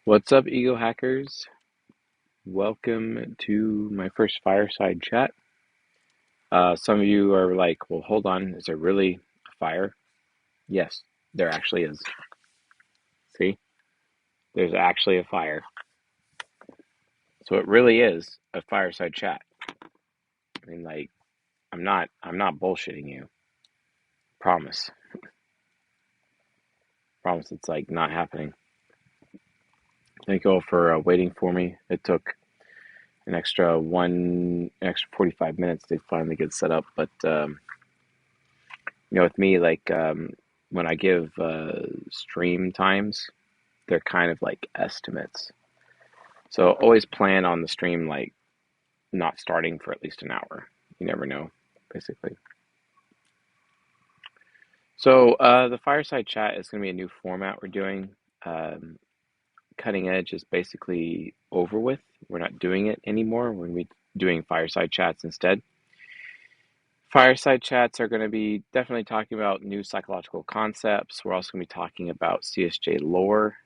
What's up, ego hackers? Welcome to my first fireside chat. Some of you are like, well, hold on, is there really a fire? Yes, there actually is. See, there's actually a fire. So it really is a fireside chat. I mean, like, I'm not bullshitting you. Promise. Promise it's like not happening. Thank you all for waiting for me. It took an extra 45 minutes to finally get set up, but with me, like when I give stream times, they're kind of like estimates. So always plan on the stream like not starting for at least an hour. You never know, basically. So the fireside chat is going to be a new format we're doing. Um, Cutting Edge is basically over with. We're not doing it anymore. We're going to be doing fireside chats instead. Fireside chats are going to be definitely talking about new psychological concepts. We're also going to be talking about CSJ lore,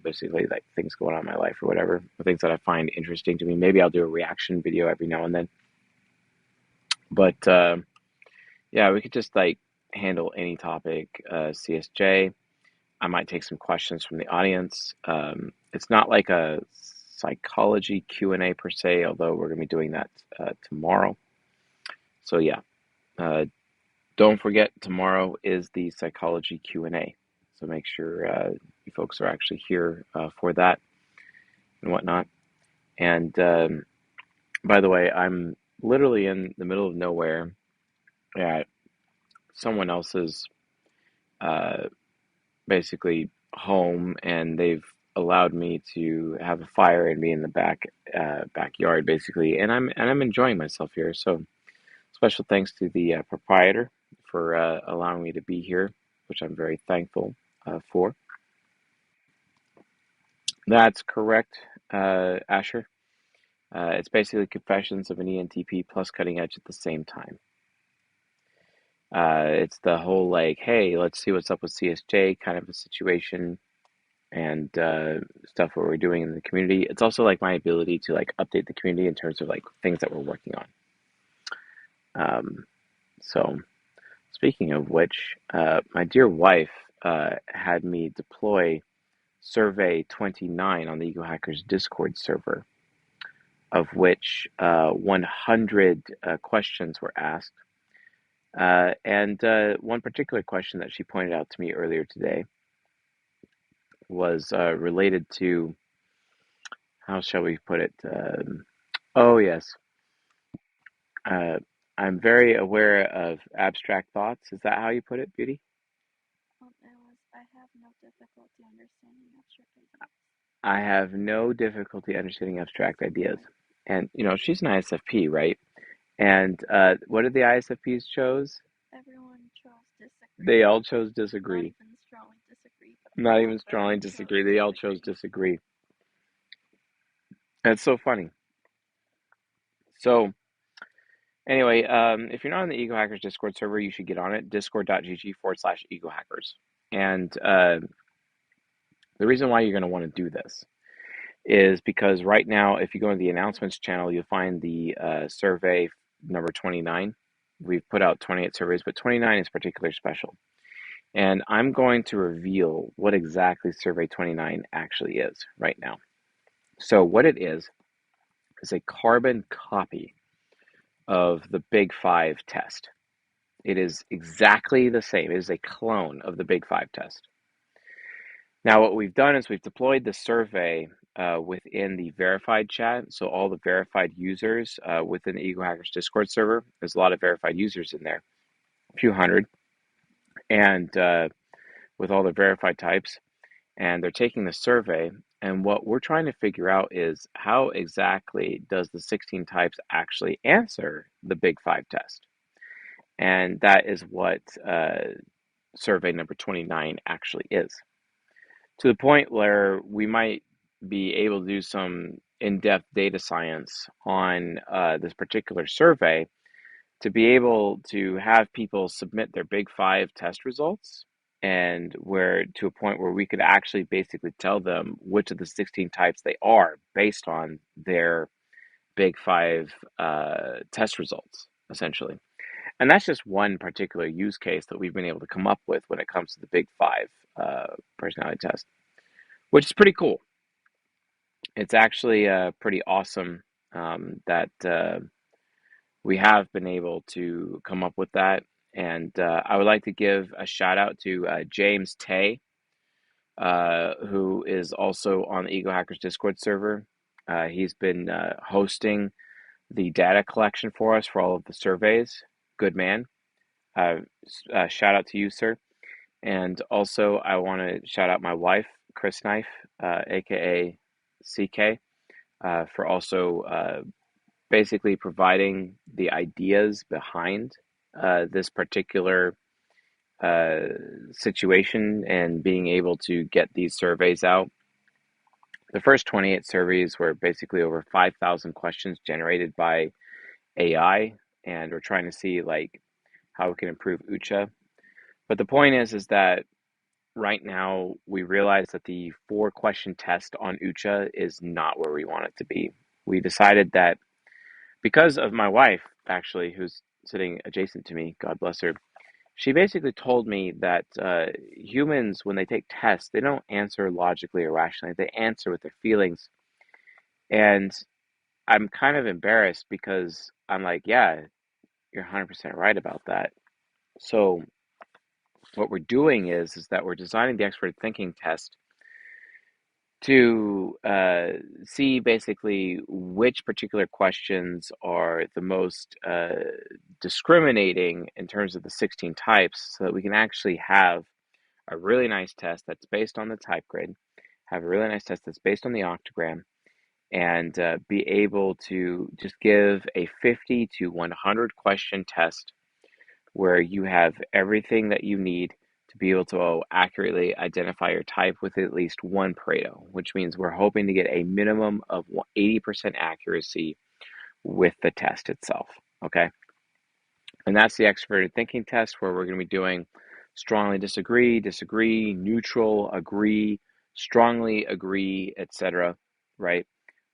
basically like things going on in my life or whatever, or things that I find interesting to me. Maybe I'll do a reaction video every now and then. But yeah, we could just like handle any topic. CSJ. I might take some questions from the audience. It's not like a psychology Q&A per se, although we're going to be doing that tomorrow. So yeah. Don't forget, tomorrow is the psychology Q&A. So make sure you folks are actually here for that and whatnot. And by the way, I'm literally in the middle of nowhere at someone else's uh, basically home, and they've allowed me to have a fire and be in the backyard basically, and I'm enjoying myself here. So special thanks to the proprietor for allowing me to be here, which I'm very thankful for. That's correct, Asher. It's basically Confessions of an ENTP plus Cutting Edge at the same time. It's the whole like, hey, let's see what's up with CSJ kind of a situation and stuff what we're doing in the community. It's also like my ability to like update the community in terms of like things that we're working on. So speaking of which, my dear wife had me deploy Survey 29 on the Ego Hackers Discord server, of which 100 questions were asked. And one particular question that she pointed out to me earlier today was related to, how shall we put it? Oh, yes. Uh, I'm very aware of abstract thoughts. Is that how you put it, Beauty? I have no difficulty understanding abstract ideas. I have no difficulty understanding abstract ideas. And, she's an ISFP, right? And what did the ISFPs chose? Everyone chose disagree. They all chose Not disagree. even strongly disagree, but Not all even of them strongly chose disagree. They all chose disagree. disagree. That's so funny. So, anyway, if you're not on the Ego Hackers Discord server, you should get on it, discord.gg/Ego Hackers. And the reason why you're going to want to do this is because right now, if you go to the announcements channel, you'll find the survey number 29. We've put out 28 surveys, but 29 is particularly special. And I'm going to reveal what exactly Survey 29 actually is right now. So what it is a carbon copy of the Big Five test. It is exactly the same. It is a clone of the Big Five test. Now, what we've done is we've deployed the survey within the verified chat. So all the verified users within the Ego Hackers Discord server, there's a lot of verified users in there, a few hundred, and with all the verified types. And they're taking the survey. And what we're trying to figure out is how exactly does the 16 types actually answer the Big Five test? And that is what survey number 29 actually is. To the point where we might be able to do some in-depth data science on this particular survey to be able to have people submit their Big Five test results and where to a point where we could actually basically tell them which of the 16 types they are based on their big five test results, essentially. And that's just one particular use case that we've been able to come up with when it comes to the big five personality test, which is pretty cool. It's actually pretty awesome that we have been able to come up with that. And I would like to give a shout out to James Tay, who is also on the Ego Hackers Discord server. He's been hosting the data collection for us for all of the surveys. Good man. Uh, Shout out to you, sir. And also, I want to shout out my wife, Chris Knife, aka CK, for also basically providing the ideas behind this particular uh, situation and being able to get these surveys out. The first 28 surveys were basically over 5,000 questions generated by AI, and we're trying to see like how we can improve UCHA. But the point is that right now we realize that the 4 question test on UCHA is not where we want it to be. We decided that because of my wife, actually, who's sitting adjacent to me, God bless her, she basically told me that humans, when they take tests, they don't answer logically or rationally. They answer with their feelings. And I'm kind of embarrassed because I'm like, yeah, you're 100% right about that. So what we're doing is that we're designing the expert thinking test to see basically which particular questions are the most discriminating in terms of the 16 types so that we can actually have a really nice test that's based on the type grid, have a really nice test that's based on the octagram, and be able to just give a 50 to 100 question test where you have everything that you need to be able to accurately identify your type with at least one Pareto, which means we're hoping to get a minimum of 80% accuracy with the test itself. Okay. And that's the extroverted thinking test where we're going to be doing strongly disagree, disagree, neutral, agree, strongly agree, etc. Right?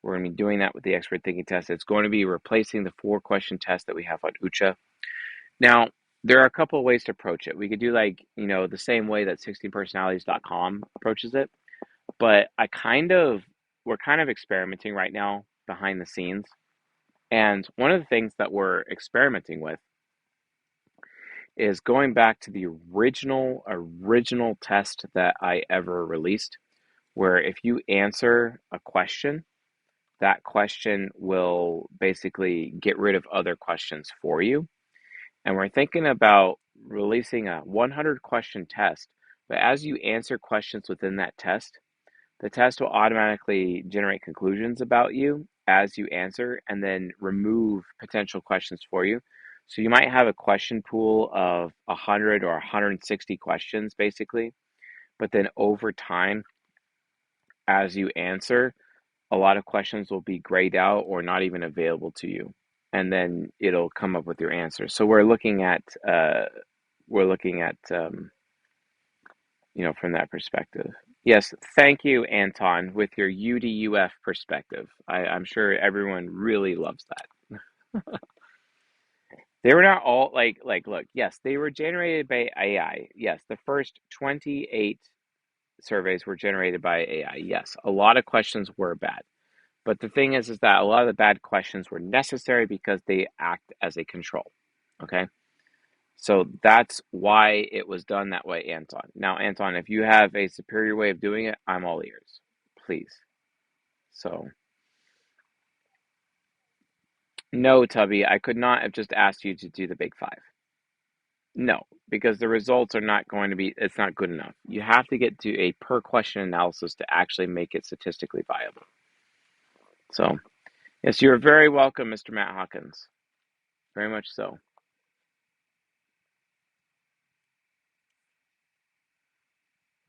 We're going to be doing that with the expert thinking test. It's going to be replacing the 4 question test that we have on UCHA. Now, there are a couple of ways to approach it. We could do like, the same way that 16personalities.com approaches it, but we're kind of experimenting right now behind the scenes. And one of the things that we're experimenting with is going back to the original test that I ever released, where if you answer a question, that question will basically get rid of other questions for you. And we're thinking about releasing a 100 question test, but as you answer questions within that test, the test will automatically generate conclusions about you as you answer and then remove potential questions for you. So you might have a question pool of 100 or 160 questions basically, but then over time, as you answer, a lot of questions will be grayed out or not even available to you. And then it'll come up with your answer. So we're looking at from that perspective. Yes, thank you, Anton, with your UDUF perspective. I'm sure everyone really loves that. They were not all like look, yes, they were generated by AI. Yes, the first 28 surveys were generated by AI. Yes, a lot of questions were bad. But the thing is that a lot of the bad questions were necessary because they act as a control. Okay? So that's why it was done that way, Anton. Now, Anton, if you have a superior way of doing it, I'm all ears. Please. So, no, Tubby, I could not have just asked you to do the big five. No, because the results are not going to be, it's not good enough. You have to get to a per question analysis to actually make it statistically viable. So, yes, you're very welcome, Mr. Matt Hawkins. Very much so.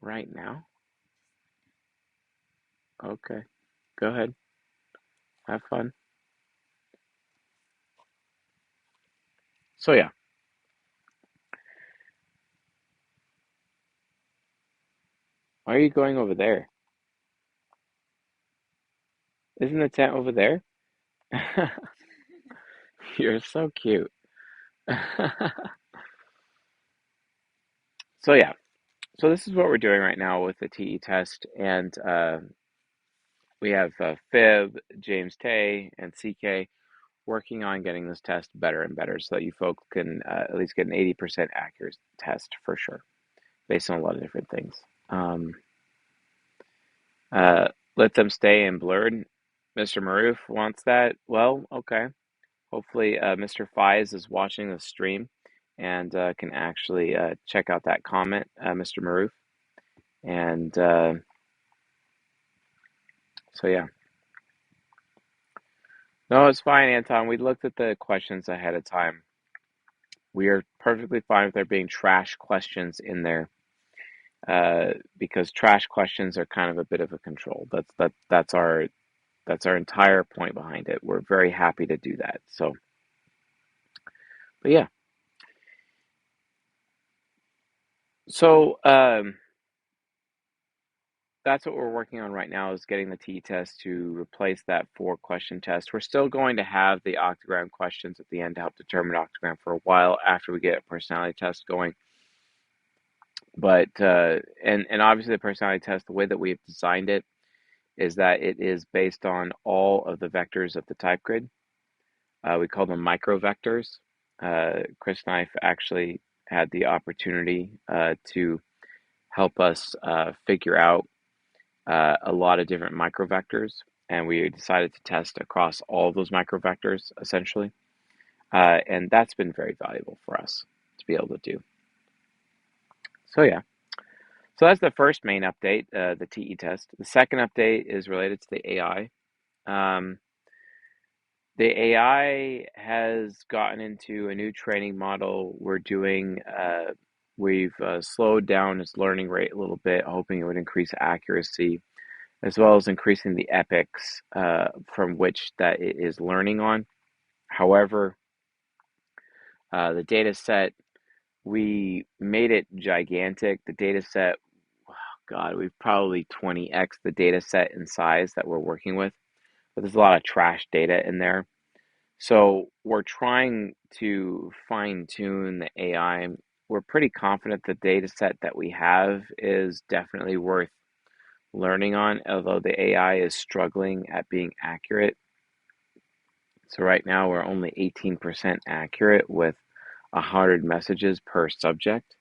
Right now? Okay. Go ahead. Have fun. So, yeah. Why are you going over there? Isn't the tent over there? You're so cute. So yeah, so this is what we're doing right now with the TE test, and we have Fib, James Tay, and CK working on getting this test better and better, so that you folks can at least get an 80% accurate test for sure, based on a lot of different things. Um, uh, let them stay in blurred. Mr. Maroof wants that. Well, okay. Hopefully, Mr. Fies is watching the stream and can actually check out that comment, Mr. Maroof. And so, yeah. No, it's fine, Anton. We looked at the questions ahead of time. We are perfectly fine with there being trash questions in there, because trash questions are kind of a bit of a control. That's our entire point behind it. We're very happy to do that. So, but yeah. So, that's what we're working on right now, is getting the T test to replace that 4 question test. We're still going to have the octagram questions at the end to help determine octagram for a while after we get a personality test going. But and obviously the personality test, the way that we've designed it is that it is based on all of the vectors of the type grid. We call them microvectors. Chris Knife actually had the opportunity to help us figure out a lot of different microvectors, and we decided to test across all of those microvectors essentially, and that's been very valuable for us to be able to do. So yeah, so that's the first main update, the TE test. The second update is related to the AI. Um, the AI has gotten into a new training model. We've slowed down its learning rate a little bit, hoping it would increase accuracy, as well as increasing the epochs from which that it is learning on. However, the data set, we made it gigantic. The data set, oh God, we've probably 20x the data set in size that we're working with, but there's a lot of trash data in there. So we're trying to fine tune the AI. We're pretty confident the data set that we have is definitely worth learning on, although the AI is struggling at being accurate. So right now we're only 18% accurate with 100 messages per subject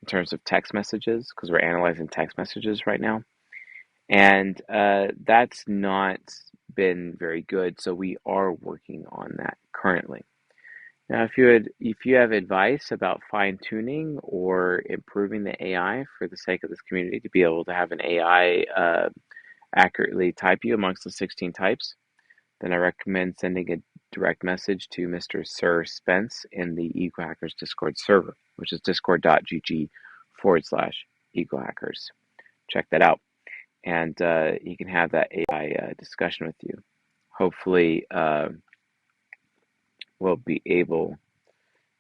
in terms of text messages, because we're analyzing text messages right now. And that's not been very good. So we are working on that currently. Now, if you have advice about fine tuning or improving the AI for the sake of this community to be able to have an AI accurately type you amongst the 16 types, then I recommend sending a direct message to Mr. Sir Spence in the EcoHackers Discord server, which is discord.gg/EcoHackers. Check that out, and he can have that AI discussion with you. Hopefully, we'll be able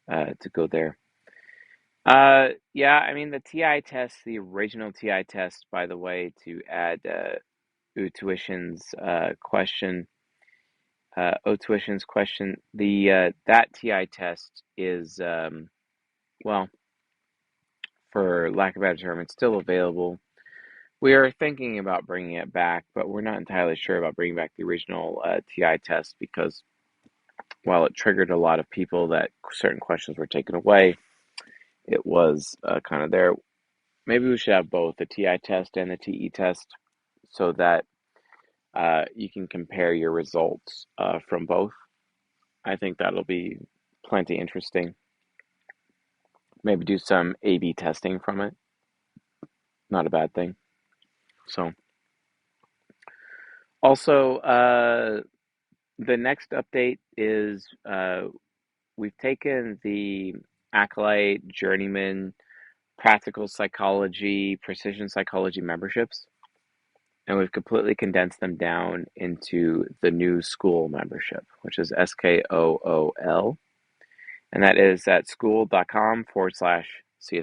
to go there. Yeah, I mean, the TI test, the original TI test, by the way, to add Tuition's question, the that TI test is, well, for lack of a better term, it's still available. We are thinking about bringing it back, but we're not entirely sure about bringing back the original TI test because while it triggered a lot of people that certain questions were taken away, it was kind of there. Maybe we should have both the TI test and the TE test so that you can compare your results from both. I think that'll be plenty interesting. Maybe do some A/B testing from it. Not a bad thing. So, also, the next update is we've taken the Acolyte, Journeyman, Practical Psychology, Precision Psychology memberships, and we've completely condensed them down into the new school membership, which is SKOOL. And that is at school.com/CS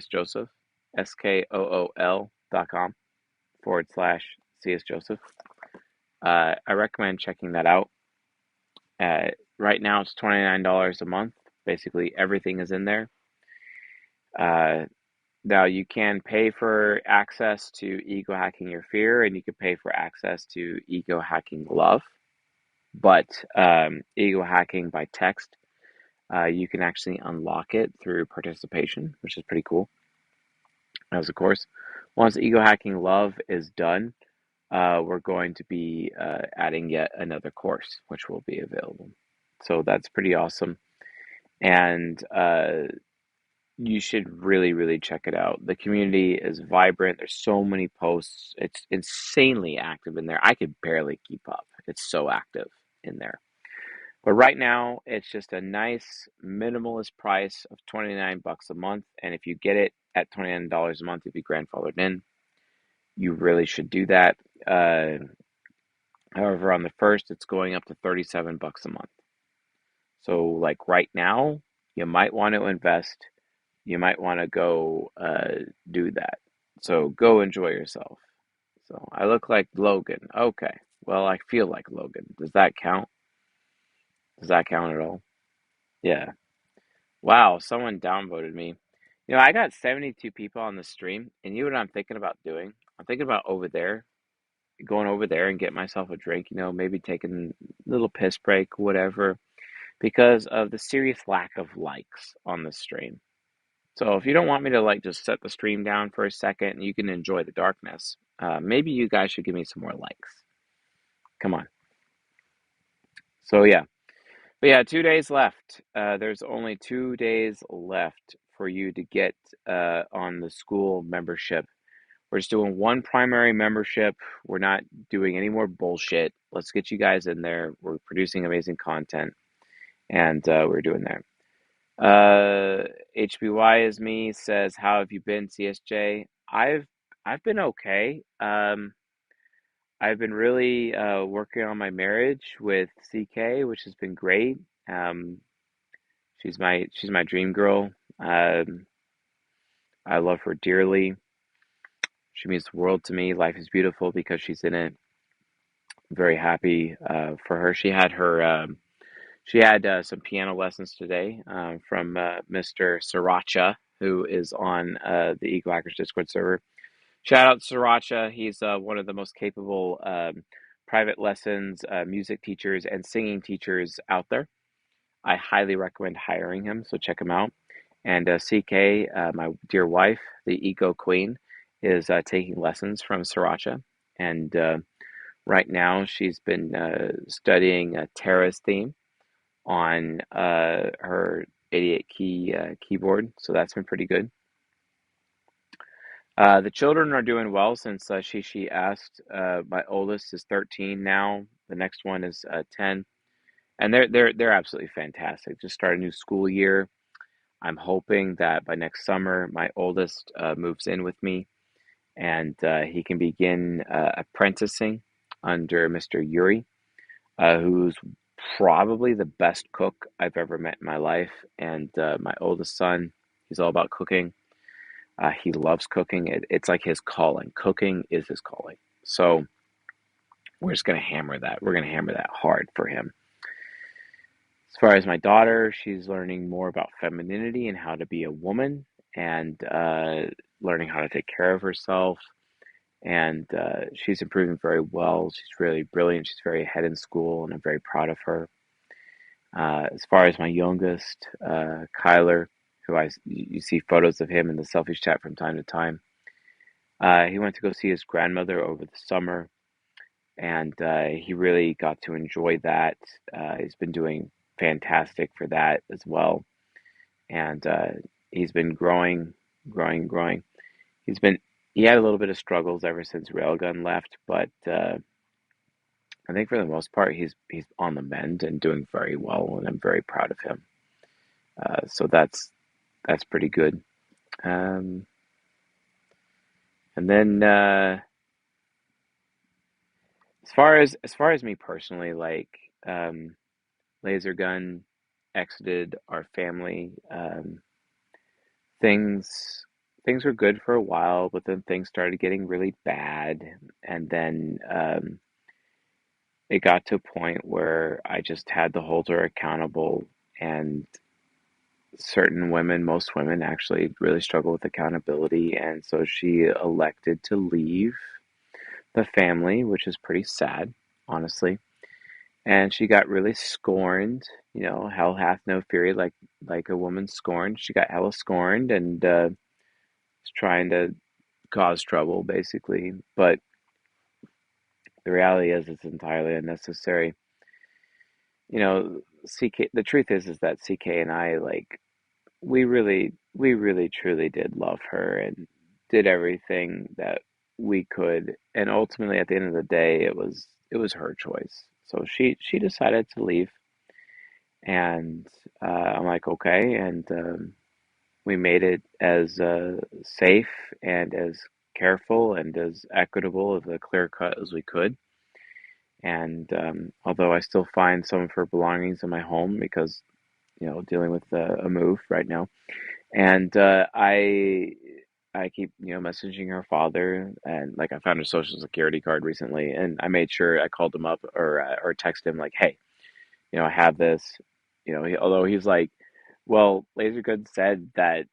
Joseph, SKOOL cs joseph. I recommend checking that out. Right now, it's $29 a month. Basically, everything is in there. Uh, Now, you can pay for access to Ego Hacking Your Fear, and you can pay for access to Ego Hacking Love. But Ego Hacking by text, you can actually unlock it through participation, which is pretty cool. As of course, once Ego Hacking Love is done, we're going to be adding yet another course, which will be available. So that's pretty awesome. And you should really, really check it out. The community is vibrant. There's so many posts. It's insanely active in there. I could barely keep up. It's so active in there. But right now, it's just a nice minimalist price of 29 bucks a month. And if you get it at $29 a month, if you grandfathered in, you really should do that. However, on the first, it's going up to 37 bucks a month. So, like right now, you might want to invest. You might want to go do that. So go enjoy yourself. So I look like Logan. Okay. Well, I feel like Logan. Does that count? Does that count at all? Yeah. Wow, someone downvoted me. I got 72 people on the stream, and you know what I'm thinking about doing? I'm thinking about going over there and get myself a drink, maybe taking a little piss break, whatever, because of the serious lack of likes on the stream. So if you don't want me to like just set the stream down for a second and you can enjoy the darkness, maybe you guys should give me some more likes. Come on. So yeah, but yeah, 2 days left. There's only 2 days left for you to get on the school membership. We're just doing one primary membership. We're not doing any more bullshit. Let's get you guys in there. We're producing amazing content, and we're doing there. HBY is me says, "How have you been, CSJ?" I've been okay. I've been really working on my marriage with CK, which has been great. Um, she's my dream girl. Um, I love her dearly. She means the world to me. Life is beautiful because she's in it. I'm very happy for her. She had some piano lessons today from Mr. Sriracha, who is on the Ego Hackers Discord server. Shout out to Sriracha. He's one of the most capable private lessons, music teachers, and singing teachers out there. I highly recommend hiring him, so check him out. And CK, my dear wife, the Ego Queen, is taking lessons from Sriracha. And right now, she's been studying Tara's theme on her 88 key keyboard, so that's been pretty good. The children are doing well since Shishi asked. My oldest is 13 now. The next one is 10, and they're absolutely fantastic. Just started a new school year. I'm hoping that by next summer, my oldest moves in with me, and he can begin apprenticing under Mr. Yuri, who's probably the best cook I've ever met in my life. And my oldest son, he's all about cooking. He loves cooking. It's like his calling. Cooking is his calling. So we're just going to hammer that. We're going to hammer that hard for him. As far as my daughter, she's learning more about femininity and how to be a woman and learning how to take care of herself. And she's improving very well. She's really brilliant. She's very ahead in school, and I'm very proud of her. As far as my youngest, Kyler, who you see photos of him in the selfies chat from time to time. He went to go see his grandmother over the summer, and he really got to enjoy that. He's been doing fantastic for that as well, and he's been growing, growing, growing. He had a little bit of struggles ever since Railgun left, but I think for the most part he's on the mend and doing very well, and I'm very proud of him. So that's pretty good. Um, and then as far as me personally, like laser gun exited our family. Things things were good for a while, but then things started getting really bad, and then it got to a point where I just had to hold her accountable, and certain women, most women actually really struggle with accountability, and so she elected to leave the family, which is pretty sad, honestly. And she got really scorned, hell hath no fury like a woman scorned. She got hella scorned and was trying to cause trouble basically. But the reality is it's entirely unnecessary. CK, the truth is that CK and I, like, we really truly did love her and did everything that we could. And ultimately at the end of the day it was her choice. So she decided to leave, and I'm like, okay, and we made it as safe and as careful and as equitable, as a clear cut as we could. And although I still find some of her belongings in my home because dealing with a move right now, and I keep messaging her father, and like I found her social security card recently, and I made sure I called him up or texted him like, hey, I have this, although he's like, well, Lasergood said that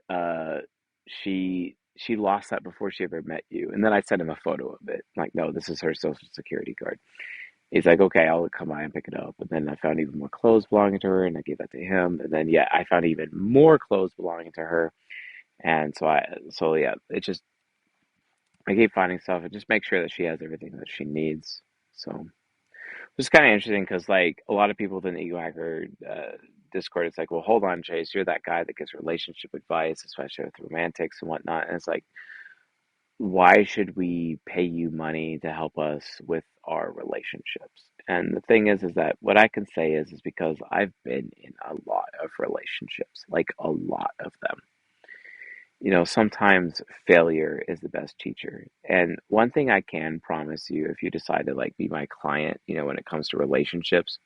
uh she lost that before she ever met you, and then I sent him a photo of it, like, no, this is her social security card. He's like, okay, I'll come by and pick it up. And then I found even more clothes belonging to her, and I gave that to him. And then, yeah, I found even more clothes belonging to her. And so yeah, it just, I keep finding stuff and just make sure that she has everything that she needs. So it's kind of interesting because, like, a lot of people within the Ego Hacker Discord, it's like, well, hold on, Chase, you're that guy that gives relationship advice, especially with romantics and whatnot. And it's like, why should we pay you money to help us with our relationships? And the thing is that what I can say is because I've been in a lot of relationships, like a lot of them. Sometimes failure is the best teacher. And one thing I can promise you, if you decide to like be my client, when it comes to relationships,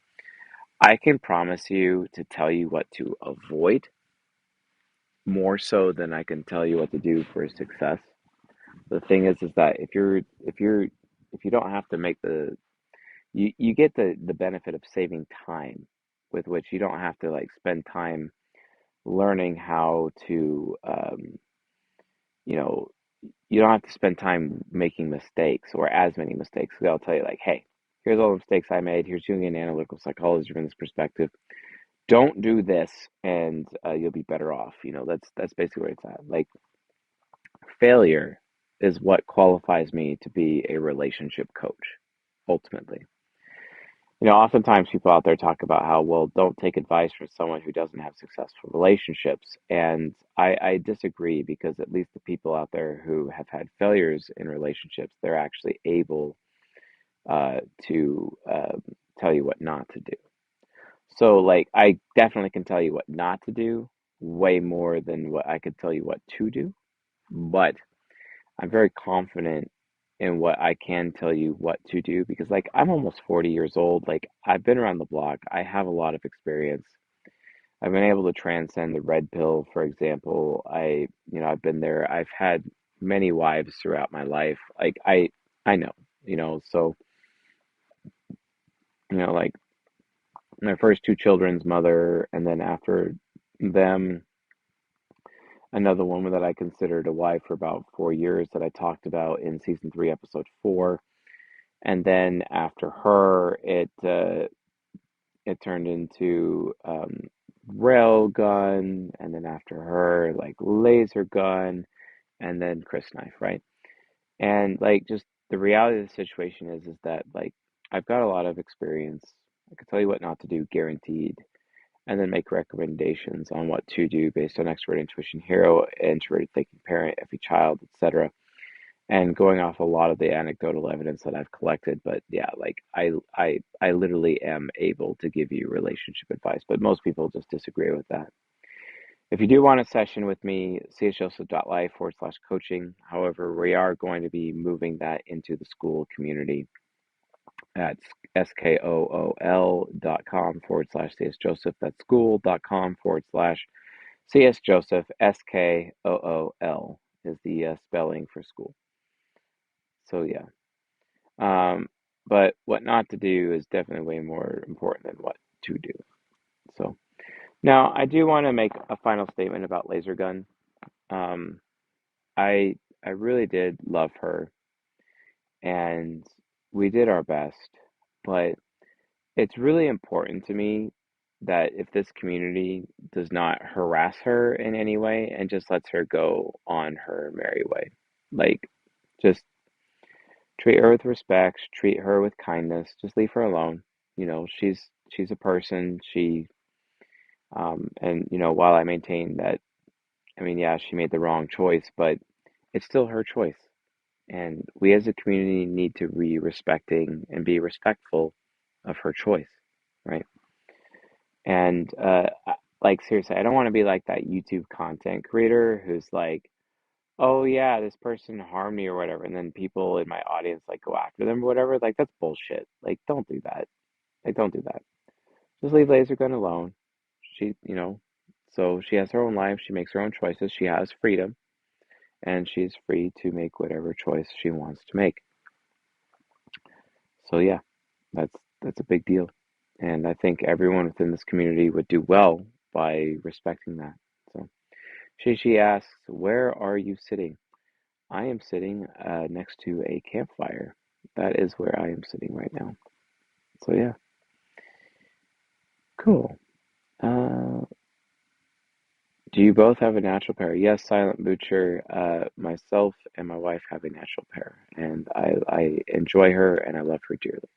I can promise you to tell you what to avoid more so than I can tell you what to do for success. The thing is that if you don't have to make you get the benefit of saving time, with which you don't have to like spend time learning how to you know you don't have to spend time making mistakes or as many mistakes. So I'll tell you like, hey, here's all the mistakes I made. Here's doing an analytical psychology from this perspective. Don't do this, and you'll be better off. That's basically where it's at. Like, failure is what qualifies me to be a relationship coach, ultimately. Oftentimes people out there talk about how, well, don't take advice from someone who doesn't have successful relationships. And I disagree, because at least the people out there who have had failures in relationships, they're actually able to tell you what not to do. So, like, I definitely can tell you what not to do way more than what I could tell you what to do. But I'm very confident in what I can tell you what to do, because, like, I'm almost 40 years old. Like, I've been around the block. I have a lot of experience. I've been able to transcend the red pill, for example. I've been there. I've had many wives throughout my life. Like, I know, so, like, my first two children's mother, and then after them, another woman that I considered a wife for about 4 years that I talked about in season three, episode four. And then after her, it turned into railgun, and then after her, like, laser gun, and then Chris knife, right? And, like, just the reality of the situation is that, like, I've got a lot of experience. I can tell you what not to do, guaranteed, and then make recommendations on what to do based on expert intuition hero, introverted thinking parent, every child, etc., and going off a lot of the anecdotal evidence that I've collected. But yeah, like, I literally am able to give you relationship advice, but most people just disagree with that. If you do want a session with me, csjoseph.life/coaching. However, we are going to be moving that into the school community at skool.com/csjoseph. That's school.com/ So yes, Joseph, Skool is the spelling for school. So yeah. Um, but what not to do is definitely way more important than what to do. So now I do want to make a final statement about Laser Gun. Um, I I really did love her and we did our best, but it's really important to me that if this community does not harass her in any way and just lets her go on her merry way. Like, just treat her with respect, treat her with kindness, just leave her alone. She's a person. And while I maintain that, I mean, yeah, she made the wrong choice, but it's still her choice. And we as a community need to be respecting and be respectful of her choice, right? And like seriously, I don't want to be like that YouTube content creator who's like, "Oh yeah, this person harmed me or whatever," and then people in my audience like go after them or whatever. Like that's bullshit. Like don't do that. Like don't do that. Just leave Laser Gun alone. So she has her own life. She makes her own choices. She has freedom, and she's free to make whatever choice she wants to make. So yeah, that's that's a big deal, and I think everyone within this community would do well by respecting that. So. She asks, "Where are you sitting?" I am sitting next to a campfire. That is where I am sitting right now. So yeah, cool. Uh, do you both have a natural pair? Yes, Silent Butcher. Myself and my wife have a natural pair, and I enjoy her and I love her dearly.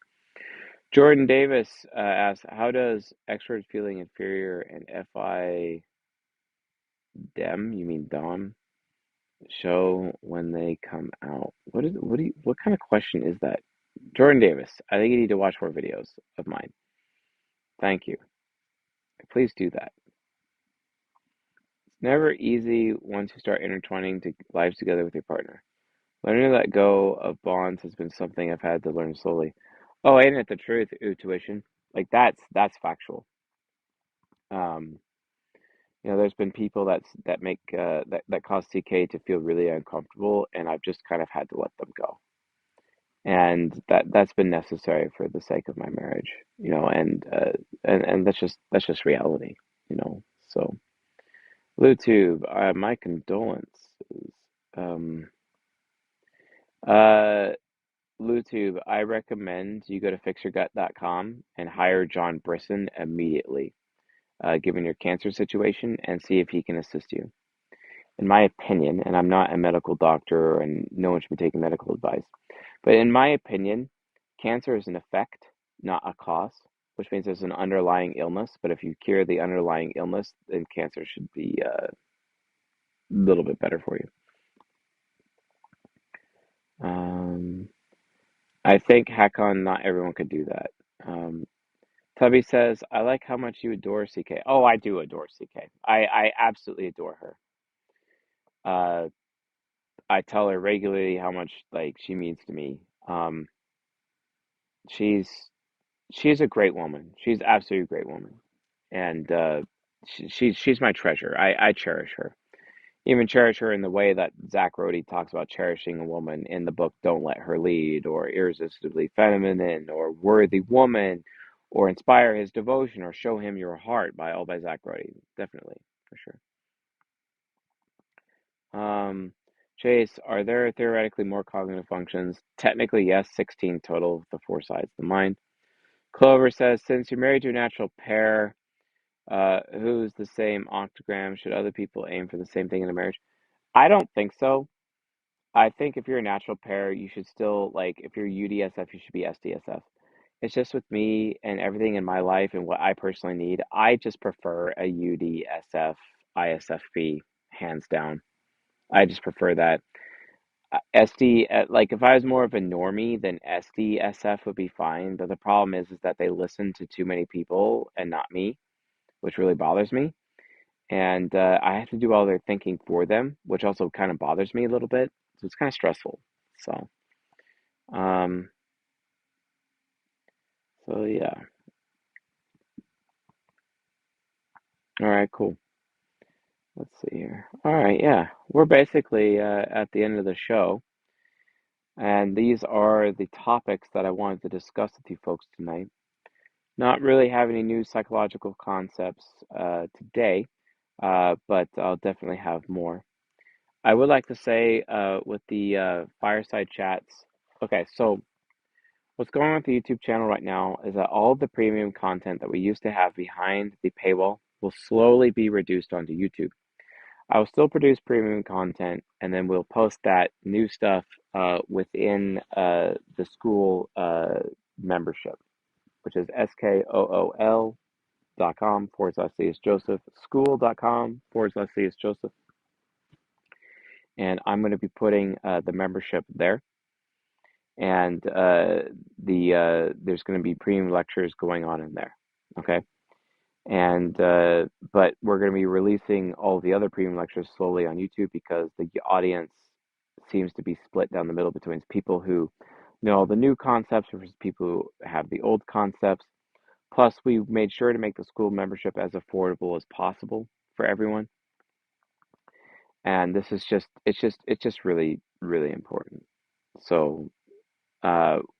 Jordan Davis asks, "How does extrovert feeling inferior and FI dem? You mean dom? Show when they come out?" What kind of question is that? Jordan Davis, I think you need to watch more videos of mine. Thank you. Please do that. It's never easy once you start intertwining lives together with your partner. Learning to let go of bonds has been something I've had to learn slowly. Oh, ain't it the truth? Ooh, tuition. Like that's factual. Um, there's been people that make that cause CK to feel really uncomfortable, and I've just kind of had to let them go. And that's been necessary for the sake of my marriage, and that's just reality, you know. So, Bluetooth, my condolences. Um, uh, Bluetooth, I recommend you go to fixyourgut.com and hire John Brisson immediately, given your cancer situation, and see if he can assist you. In my opinion, and I'm not a medical doctor, and no one should be taking medical advice. But in my opinion, cancer is an effect, not a cause, which means there's an underlying illness. But if you cure the underlying illness, then cancer should be a little bit better for you. Um, I think Hakon, not everyone could do that. Um, Tubby says, I like how much you adore CK. Oh, I do adore CK. I absolutely adore her. Uh, I tell her regularly how much like she means to me. Um, she's she's a great woman. She's absolutely a great woman, and she's my treasure. I cherish her. Even cherish her in the way that Zach Rody talks about cherishing a woman in the book "Don't Let Her Lead," or "Irresistibly Feminine," or "Worthy Woman," or "Inspire His Devotion," or "Show Him Your Heart" by Zach Rody. Definitely, for sure. Chase, are there theoretically more cognitive functions? Technically, yes, 16 total, the four sides of the mind. Clover says, since you're married to a natural pair, who's the same octagram, should other people aim for the same thing in a marriage? I don't think so. I think if you're a natural pair, you should still, like, if you're UDSF, you should be SDSF. It's just with me and everything in my life and what I personally need, I just prefer a UDSF ISFP, hands down. I just prefer that. SD, like if I was more of a normie, then SDSF would be fine. But the problem is that they listen to too many people and not me, which really bothers me. And I have to do all their thinking for them, which also kind of bothers me a little bit. So it's kind of stressful. So, um, so yeah. All right, cool. Let's see here. All right, yeah. We're basically at the end of the show, and these are the topics that I wanted to discuss with you folks tonight. Not really have any new psychological concepts today, but I'll definitely have more. I would like to say with the fireside chats. Okay, so what's going on with the YouTube channel right now is that all of the premium content that we used to have behind the paywall will slowly be reduced onto YouTube. I will still produce premium content, and then we'll post that new stuff within the school membership, which is skool.com/CS Joseph, school.com/CS Joseph, and I'm going to be putting the membership there. And there's going to be premium lectures going on in there. Okay. And but we're going to be releasing all the other premium lectures slowly on YouTube because the audience seems to be split down the middle between people who know all the new concepts versus people who have the old concepts. Plus, we made sure to make the school membership as affordable as possible for everyone. And this is just really, really important. So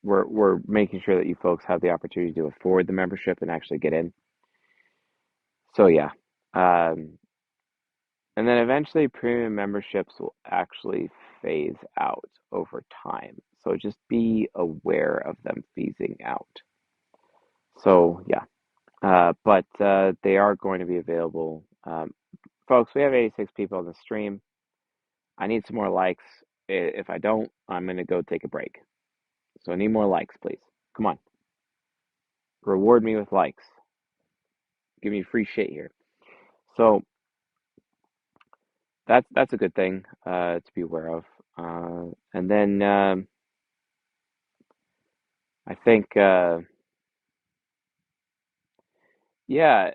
we're making sure that you folks have the opportunity to afford the membership and actually get in. So yeah. Um, And then eventually premium memberships will actually phase out over time. So just be aware of them phasing out. So yeah, but they are going to be available. Folks, we have 86 people on the stream. I need some more likes. If I don't, I'm going to go take a break. So I need more likes, please. Come on. Reward me with likes. Give me free shit here. So that's a good thing to be aware of. And then I think yeah,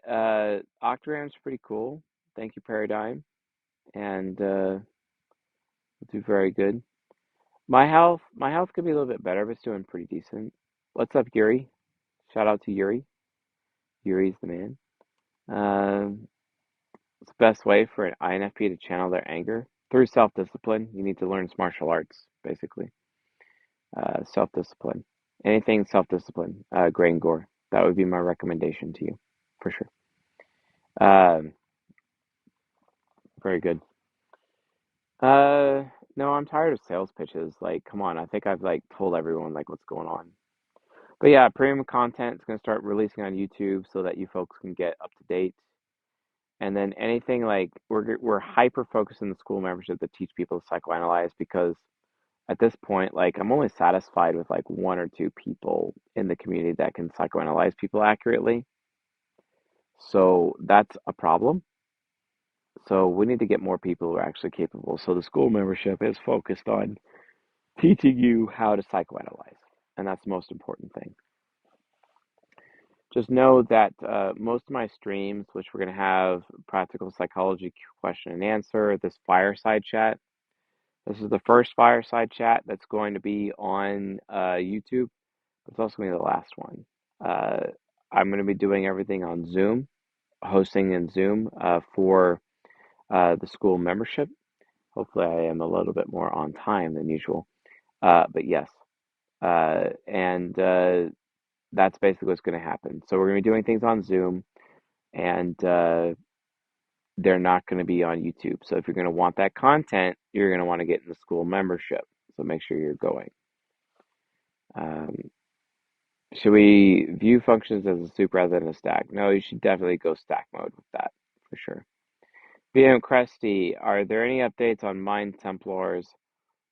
Octagram's pretty cool. Thank you, Paradigm, and do very good. My health could be a little bit better, but it's doing pretty decent. What's up, Yuri? Shout out to Yuri. Yuri's the man. Um, it's the best way for an INFP to channel their anger through self-discipline. You need to learn martial arts, basically. Self-discipline. Anything self-discipline. Gray and Gore. That would be my recommendation to you, for sure. Um, very good. Uh, no, I'm tired of sales pitches. Like, come on, I think I've like told everyone like what's going on. But yeah, premium content is going to start releasing on YouTube so that you folks can get up to date. And then anything like we're hyper focused in the school membership to teach people to psychoanalyze because at this point, like I'm only satisfied with like one or two people in the community that can psychoanalyze people accurately. So that's a problem. So we need to get more people who are actually capable. So the school membership is focused on teaching you how to psychoanalyze. And that's the most important thing. Just know that most of my streams, which we're going to have practical psychology question and answer, this fireside chat, this is the first fireside chat that's going to be on YouTube. It's also going to be the last one. Uh, I'm going to be doing everything on Zoom, hosting in Zoom for the school membership. Hopefully, I am a little bit more on time than usual. But yes, and that's basically what's going to happen. So we're going to be doing things on Zoom, and they're not going to be on YouTube. So if you're going to want that content, you're going to want to get in the school membership. So make sure you're going. Um, should we view functions as a soup rather than a stack? No, you should definitely go stack mode with that for sure. BM Cresty, are there any updates on Mind Templars,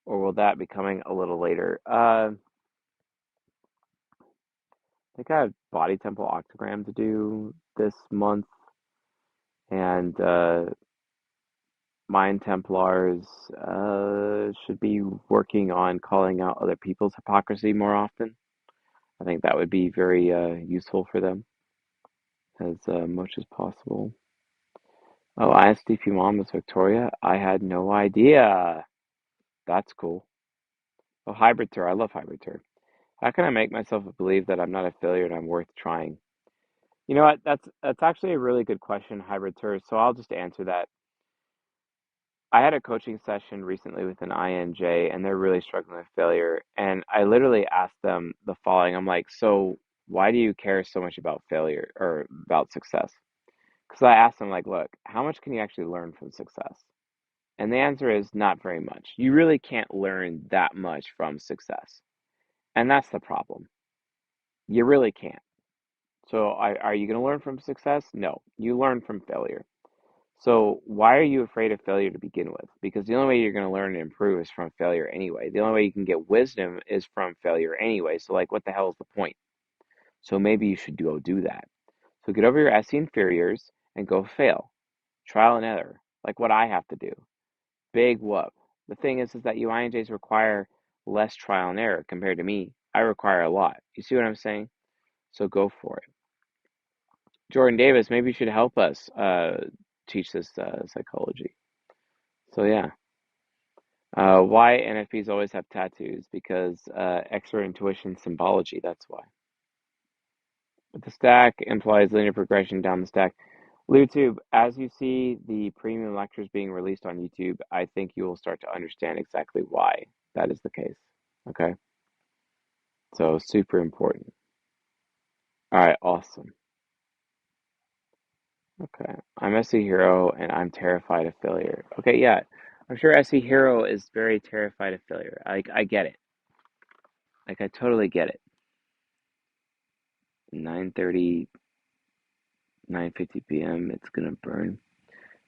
or will that be coming a little later? I think I have Body Temple Octagram to do this month, and Mind Templars should be working on calling out other people's hypocrisy more often. I think that would be very useful for them as much as possible. Oh, ISTP mom is Victoria. I had no idea. That's cool. Oh, Hybrid Tour. I love Hybrid Tour. How can I make myself believe that I'm not a failure and I'm worth trying? You know what? That's actually a really good question, Hybrid Tour. So I'll just answer that. I had a coaching session recently with an INJ, and they're really struggling with failure. And I literally asked them the following. I'm like, so why do you care so much about failure or about success? Because I asked them, like, look, how much can you actually learn from success? And the answer is not very much. You really can't learn that much from success. And that's the problem. You really can't. So are you going to learn from success? No, you learn from failure. So why are you afraid of failure to begin with? Because the only way you're going to learn and improve is from failure anyway. The only way you can get wisdom is from failure anyway. So like, what the hell is the point? So maybe you should go do that. So get over your SE inferiors and go fail. Trial and error, like what I have to do. Big whoop. The thing is that you INJs require less trial and error compared to me. I require a lot. You see what I'm saying? So go for it. Jordan Davis, maybe you should help us teach this psychology. So yeah. Why NFPs always have tattoos? Because extra intuition symbology, that's why. But the stack implies linear progression down the stack. YouTube, as you see the premium lectures being released on YouTube, I think you will start to understand exactly why that is the case. Okay? So super important. All right, awesome. Okay. I'm SE Hero and I'm terrified of failure. Okay, yeah. I'm sure SE Hero is very terrified of failure. I get it. Like I totally get it. 9:30 9:50 p.m. It's gonna burn.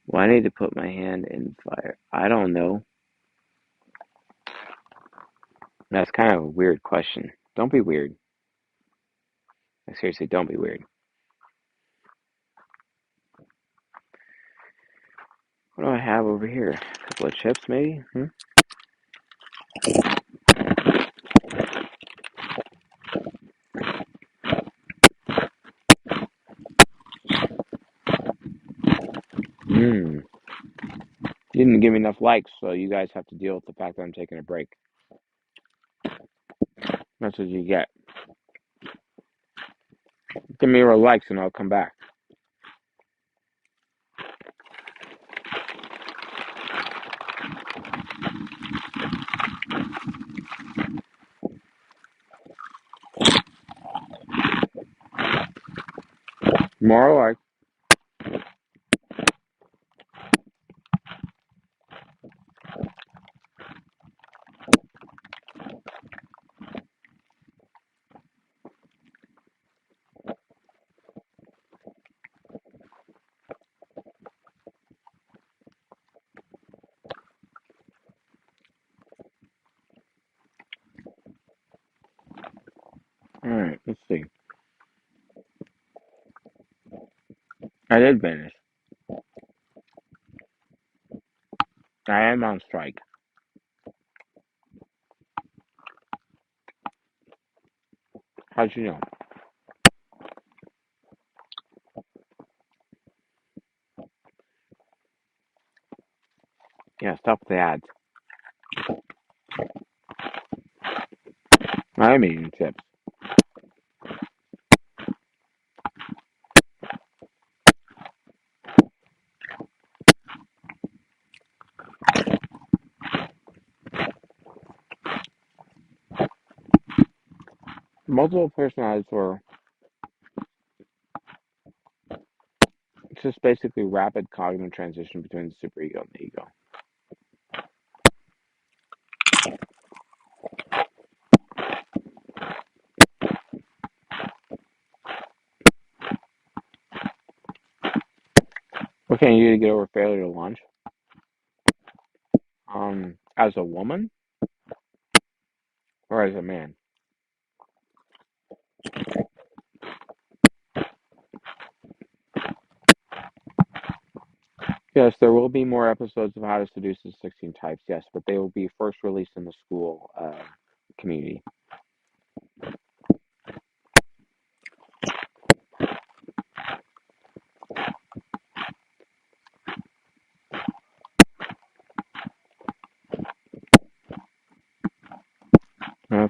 Well, I need to put my hand in fire. I don't know. That's kind of a weird question. Don't be weird. Like, seriously, don't be weird. What do I have over here? A couple of chips, maybe? Hmm? Hmm. You didn't give me enough likes, so you guys have to deal with the fact that I'm taking a break. That's what you get. Give me more likes and I'll come back. More likes. All right, let's see. I did finish. I am on strike. How'd you know? Yeah, stop the ads. I'm eating chips. Multiple personality disorder. It's just basically rapid cognitive transition between the superego and the ego. What can you do to get over failure to launch? As a woman or as a man? Yes, there will be more episodes of How to Seduce the 16 Types, yes, but they will be first released in the school community.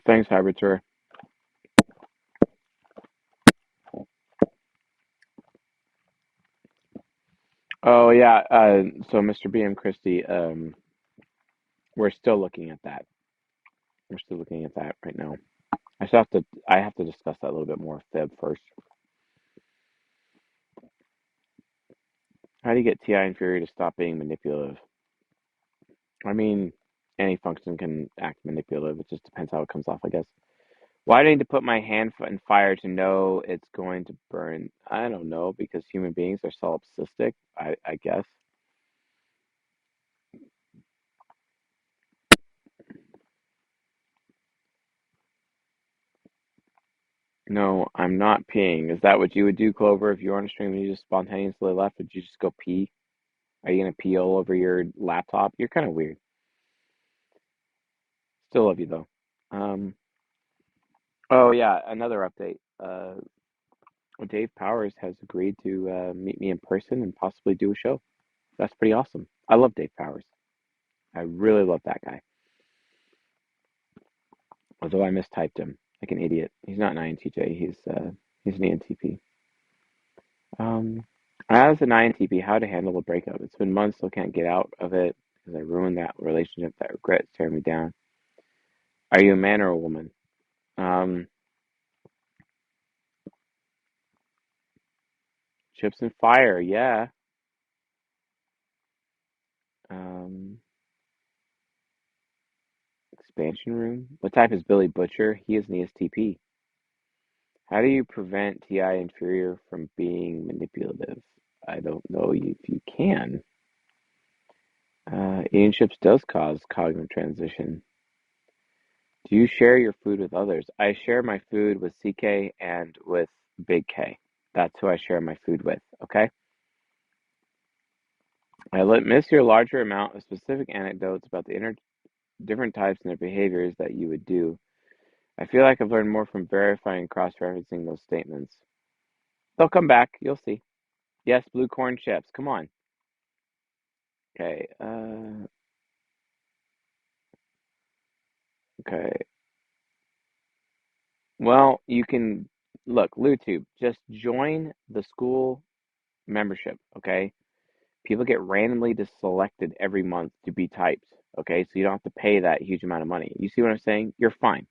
Thanks, Hybertor. Oh yeah. So Mr. B and Christie, we're still looking at that. We're still looking at that right now. I have to discuss that a little bit more with Fib first. How do you get Ti and Fury to stop being manipulative? I mean, any function can act manipulative. It just depends how it comes off, I guess. Why do I need to put my hand in fire to know it's going to burn? I don't know, because human beings are solipsistic, I guess. No, I'm not peeing. Is that what you would do, Clover, if you were on a stream and you just spontaneously left? Would you just go pee? Are you gonna pee all over your laptop? You're kind of weird. Still love you though. Um, oh yeah, another update. Dave Powers has agreed to meet me in person and possibly do a show. That's pretty awesome. I love Dave Powers. I really love that guy. Although I mistyped him like an idiot. He's not an INTJ. He's an ENTP. Um, as an INTP, how to handle a breakup? It's been months, still can't get out of it because I ruined that relationship. That regret is tearing me down. Are you a man or a woman? Um, Chips and fire, yeah. Um, Expansion room. What type is Billy Butcher? He is an ESTP. How do you prevent TI inferior from being manipulative? I don't know if you can. Eating chips does cause cognitive transition. Do you share your food with others? I share my food with CK and with Big K. That's who I share my food with, okay? I let miss your larger amount of specific anecdotes about the different types and their behaviors that you would do. I feel like I've learned more from verifying and cross-referencing those statements. They'll come back, you'll see. Yes, blue corn chips. Come on. Okay. Okay. Well, you can look, LuTube, just join the school membership, okay? People get randomly just selected every month to be typed, okay? So you don't have to pay that huge amount of money. You see what I'm saying? You're fine.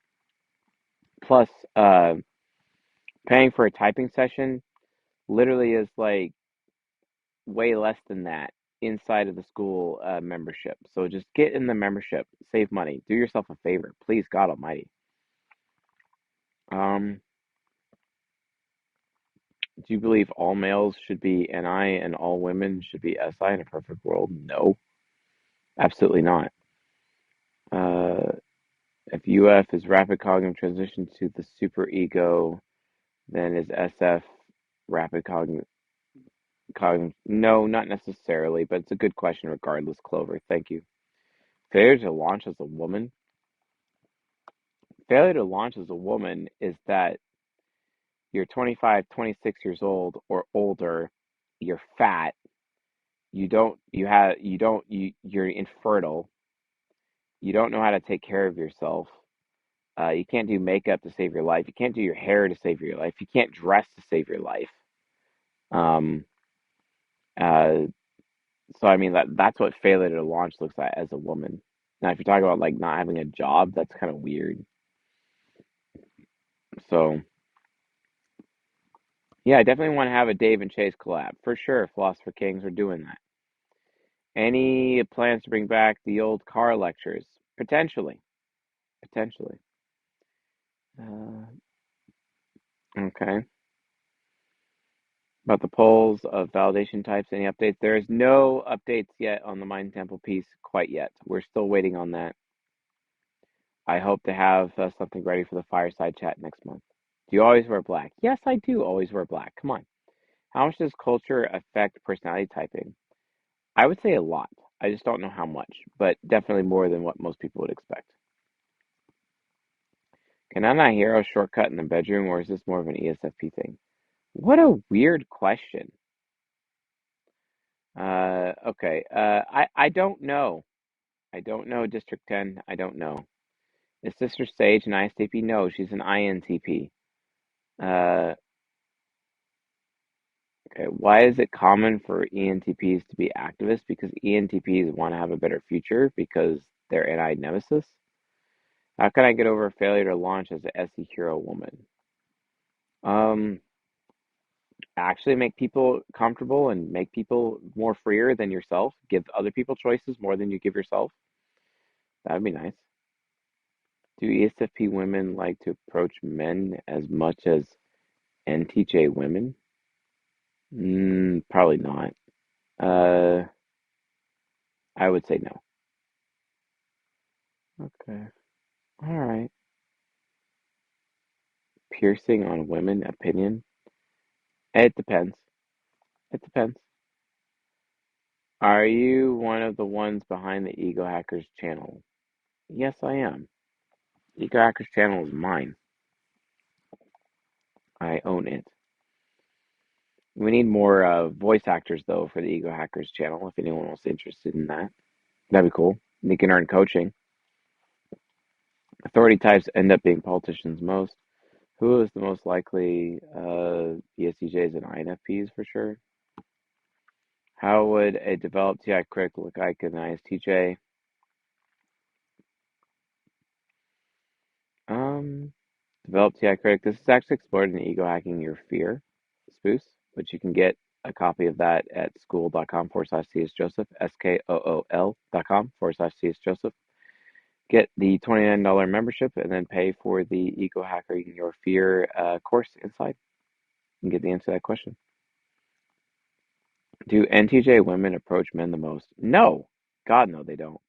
Plus, paying for a typing session literally is like way less than that inside of the school membership. So just get in the membership, save money, do yourself a favor, please, God Almighty. Um, do you believe all males should be NI and all women should be SI in a perfect world? No, absolutely not. Uh, if UF is rapid cognitive transition to the superego, then is SF rapid cognitive? No, not necessarily, but it's a good question regardless, Clover. Thank you. Failure to launch as a woman. Failure to launch as a woman is that you're 25, 26 years old or older, you're fat, you're infertile, you don't know how to take care of yourself. You can't do makeup to save your life. You can't do your hair to save your life. You can't dress to save your life. Um, uh, so I mean that's what failure to launch looks like as a woman. Now, if you're talking about like not having a job, that's kind of weird. So yeah, I definitely want to have a Dave and Chase collab for sure. Philosopher Kings are doing that. Any plans to bring back the old car lectures? Potentially, potentially. Uh, okay. About the polls of validation types, any updates? There is no updates yet on the Mind Temple piece quite yet. We're still waiting on that. I hope to have something ready for the fireside chat next month. Do you always wear black? Yes, I do always wear black. Come on. How much does culture affect personality typing? I would say a lot. I just don't know how much, but definitely more than what most people would expect. Can I not hero shortcut in the bedroom, or is this more of an ESFP thing? What a weird question. Okay. I don't know. I don't know District 10. I don't know. Is Sister Sage an ISTP? No, she's an INTP. Uh, Okay, why is it common for ENTPs to be activists? Because ENTPs want to have a better future because they're anti-nemesis. How can I get over a failure to launch as an SE hero woman? Um, Actually make people comfortable and make people more freer than yourself. Give other people choices more than you give yourself. That'd be nice. Do ESFP women like to approach men as much as NTJ women? Probably not. Uh, I would say no. Okay. All right. Piercing on women opinion? It depends. It depends. Are you one of the ones behind the Ego Hackers channel? Yes, I am. Ego Hackers channel is mine. I own it. We need more voice actors though for the Ego Hackers channel. If anyone was interested in that, that'd be cool. You can earn coaching. Authority types end up being politicians most. Who is the most likely ESTJs and INFPs for sure? How would a developed TI critic look like an ISTJ? Um, Developed TI critic. This is actually explored in Ego Hacking Your Fear spoof, which you can get a copy of that at school.com/CS Joseph, SKOOL.com/CS Joseph. Get the $29 membership and then pay for the Ego Hacking Your Fear course inside and get the answer to that question. Do NTJ women approach men the most? No. God, no, they don't.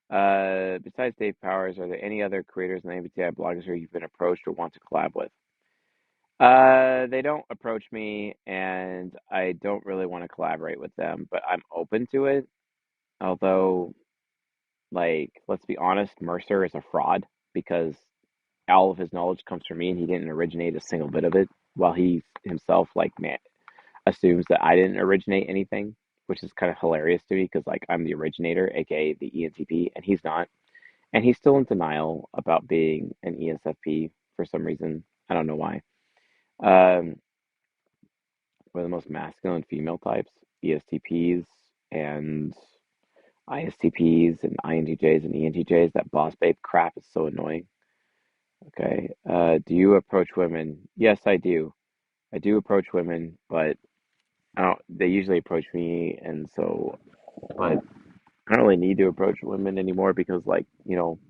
Besides Dave Powers, are there any other creators in the MBTI blogosphere you've been approached or want to collab with? They don't approach me, and I don't really want to collaborate with them, but I'm open to it. Although, like, let's be honest, Mercer is a fraud because all of his knowledge comes from me, and he didn't originate a single bit of it. While he himself, like, man, assumes that I didn't originate anything, which is kind of hilarious to me because, like, I'm the originator, aka the ENTP, and he's not. And he's still in denial about being an ESFP for some reason. I don't know why. Um, we're the most masculine female types, ESTPs and ISTPs and INTJs and ENTJs. That boss babe crap is so annoying. Okay. Do you approach women? Yes, I do. I do approach women, but I don't, they usually approach me, and so, but I don't really need to approach women anymore because, like,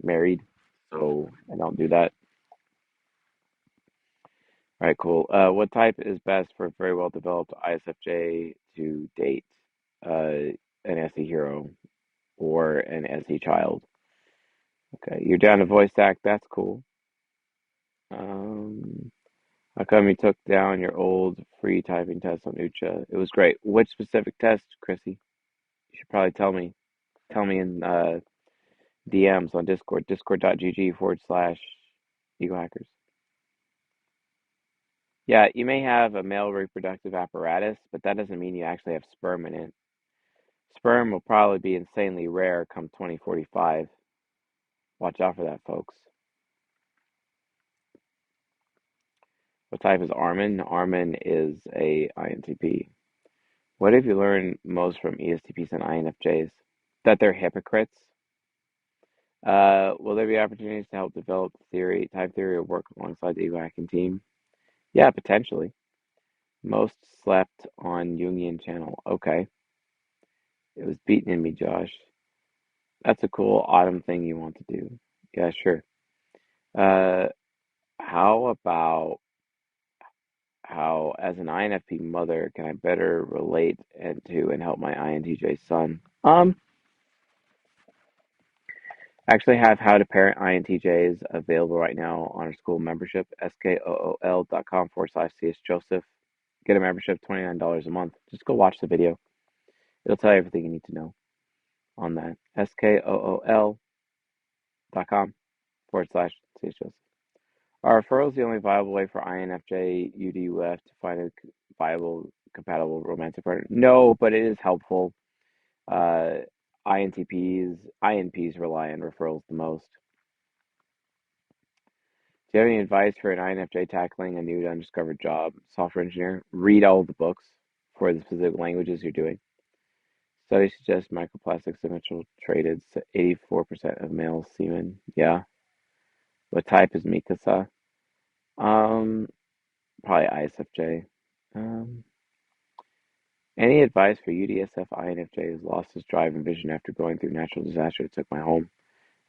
married, so I don't do that. All right, cool. What type is best for a very well developed ISFJ to date? An SE hero or an SE child. Okay, you're down to voice act. That's cool. Um, how come you took down your old free typing test on Ucha? It was great. Which specific test, Chrissy? You should probably tell me. Tell me in DMs on Discord, discord.gg/ego hackers. Yeah, you may have a male reproductive apparatus, but that doesn't mean you actually have sperm in it. Sperm will probably be insanely rare come 2045. Watch out for that, folks. What type is Armin? Armin is a INTP. What have you learned most from ESTPs and INFJs? That they're hypocrites. Will there be opportunities to help develop theory, type theory, or work alongside the ego hacking team? Yeah, potentially. Most slept on Jungian channel. Okay. It was beaten in me, Josh. That's a cool autumn thing you want to do. Yeah, sure. Uh, how about how, as an INFP mother, can I better relate and help my INTJ son? Actually have how to parent INTJs available right now on our school membership, skool.com/CS Joseph. Get a membership, $29 a month. Just go watch the video. It'll tell you everything you need to know on that. skool.com/CS Joseph. Are referrals the only viable way for INFJ UDUF to find a viable, compatible romantic partner? No, but it is helpful. Uh, INTPs, INPs rely on referrals the most. Do you have any advice for an INFJ tackling a new to undiscovered job, software engineer? Read all the books for the specific languages you're doing. Studies suggest microplastics infiltrated 84% of male semen. Yeah. What type is Mikasa? Um, Probably ISFJ. Um, any advice for UDSF INFJ who's lost his drive and vision after going through natural disaster that took my home?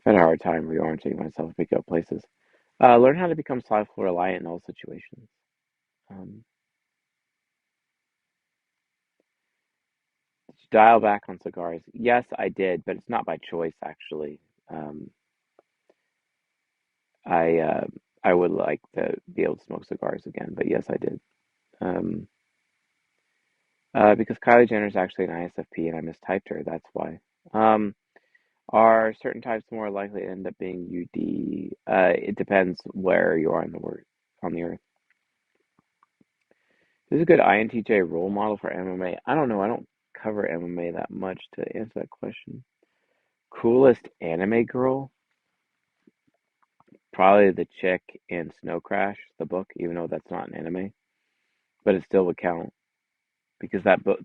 I've had a hard time reorienting myself to pick up places. Learn how to become self-reliant in all situations. Um, Dial back on cigars. Yes, I did, but it's not by choice, actually. Um, I uh, I would like to be able to smoke cigars again, but yes, I did. Um, because Kylie Jenner is actually an ISFP, and I mistyped her. That's why. Um, are certain types more likely to end up being UD? It depends where you are in the word on the earth. This is a good INTJ role model for MMA. I don't know. I don't cover MMA that much to answer that question. Coolest anime girl? Probably the chick in Snow Crash, the book, even though that's not an anime, but it still would count because that book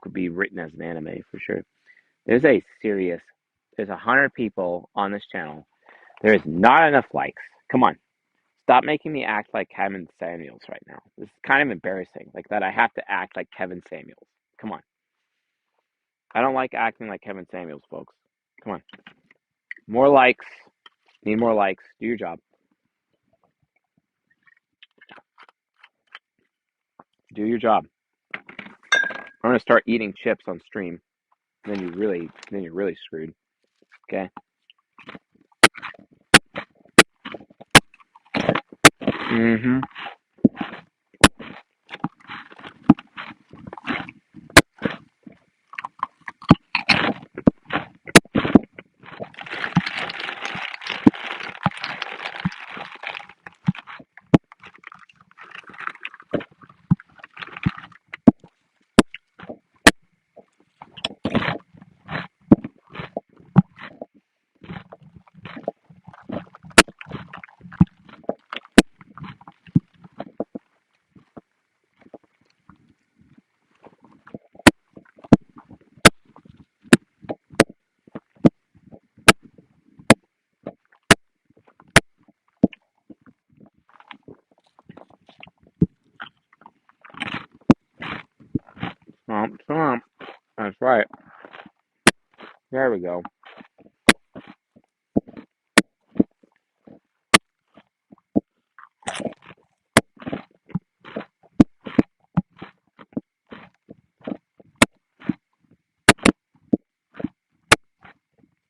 would be written as an anime for sure. There's a serious. There's 100 people on this channel. There is not enough likes. Come on, stop making me act like Kevin Samuels right now. This is kind of embarrassing, like that I have to act like Kevin Samuels. Come on, I don't like acting like Kevin Samuels, folks. Come on, more likes. Need more likes. Do your job. Do your job. I'm gonna start eating chips on stream. Then you're really screwed. Okay. Mm-hmm. Stomp, stomp. That's right. There we go.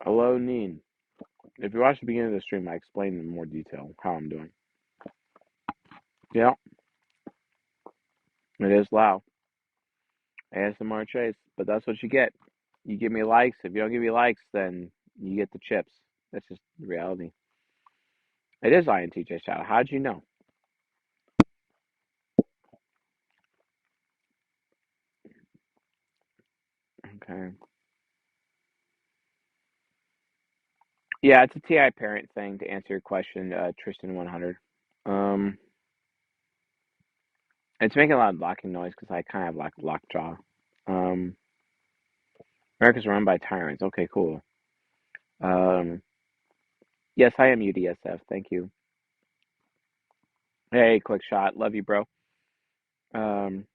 Hello, Neen. If you watch the beginning of the stream, I explained in more detail how I'm doing. Yeah, it is loud. ASMR Chase, but that's what you get. You give me likes. If you don't give me likes, then you get the chips. That's just the reality. It is INTJ Shadow. How'd you know? Okay. Yeah, it's a TI parent thing to answer your question, Tristan 100. Um, it's making a lot of locking noise because I kind of have lockjaw. Um, America's run by tyrants. Okay, cool. Um, yes, I am UDSF. Thank you. Hey, quick shot. Love you, bro. Um,